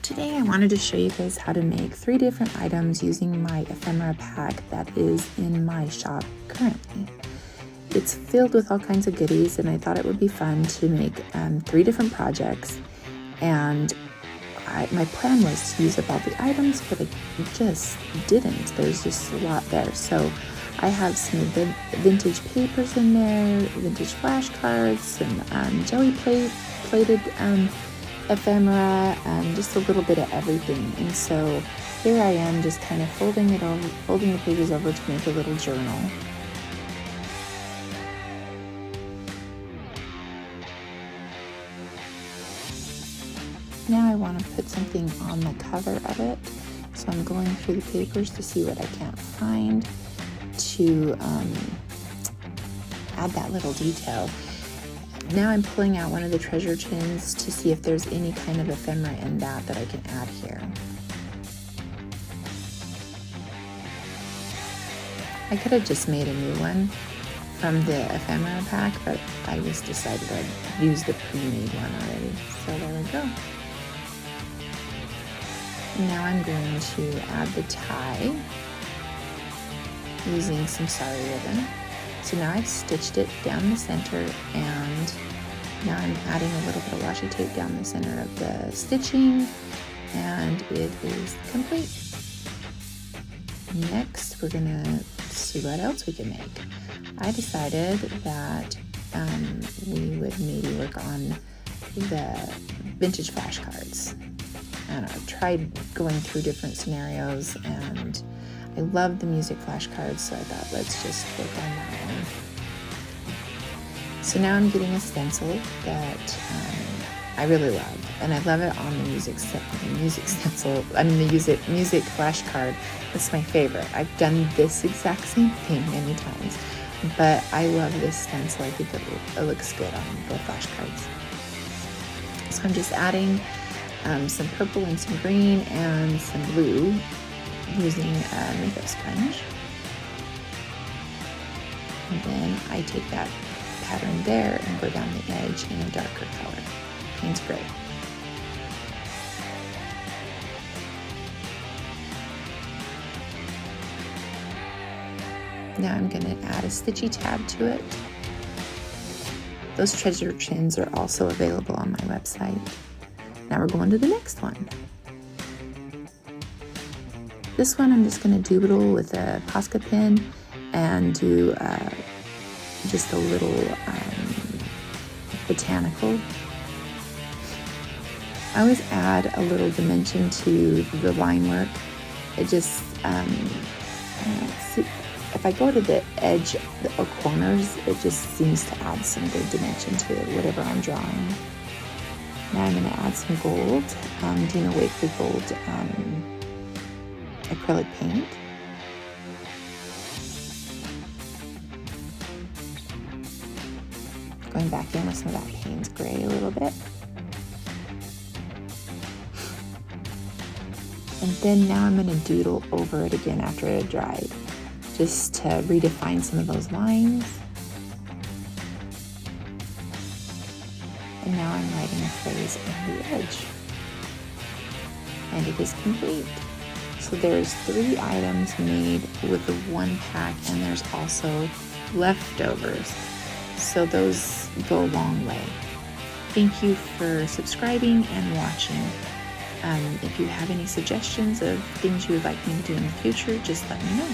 Today I wanted to show you guys how to make 3 different items using my ephemera pack that is in my shop currently. It's filled with all kinds of goodies, and I thought it would be fun to make 3 different projects. And my plan was to use up all the items, but I just didn't. There's just a lot there. So I have some vintage papers in there, vintage flashcards, some jelly plated ephemera, and just a little bit of everything. And so here I am just kind of folding the pages over to make a little journal. Now I want to put something on the cover of it, so I'm going through the papers to see what I can't find to add that little detail. Now I'm pulling out one of the treasure chins to see if there's any kind of ephemera in that I can add here. I could have just made a new one from the ephemera pack, but I just decided I'd use the pre-made one already. So there we go. Now I'm going to add the tie using some sari ribbon. So now I've stitched it down the center, and now I'm adding a little bit of washi tape down the center of the stitching, and it is complete. Next, we're gonna see what else we can make. I decided that we would maybe work on the vintage flashcards. I don't know, I've tried going through different scenarios, and I love the music flashcards, so I thought let's just work on that one. So now I'm getting a stencil that I really love, and I love it on the music stencil. I mean the music flashcard. That's my favorite. I've done this exact same thing many times, but I love this stencil. I think it looks good on the flashcards. So I'm just adding some purple and some green and some blue using a makeup sponge. And then I take that pattern there and go down the edge in a darker color, Payne's Gray. Now I'm going to add a stitchy tab to it. Those treasure chins are also available on my website. Now we're going to the next one. This one I'm just going to doodle with a Posca pen and do just a little botanical. I always add a little dimension to the line work. It just, if I go to the edge or corners, it just seems to add some good dimension to whatever I'm drawing. Now I'm going to add some gold, Dina Wakley gold acrylic paint. Going back in with some of that Payne's Gray a little bit. And then now I'm going to doodle over it again after it had dried, just to redefine some of those lines. And now I'm writing a phrase on the edge. And it is complete. So there's 3 items made with the one pack, and there's also leftovers. So those go a long way. Thank you for subscribing and watching. If you have any suggestions of things you would like me to do in the future, just let me know.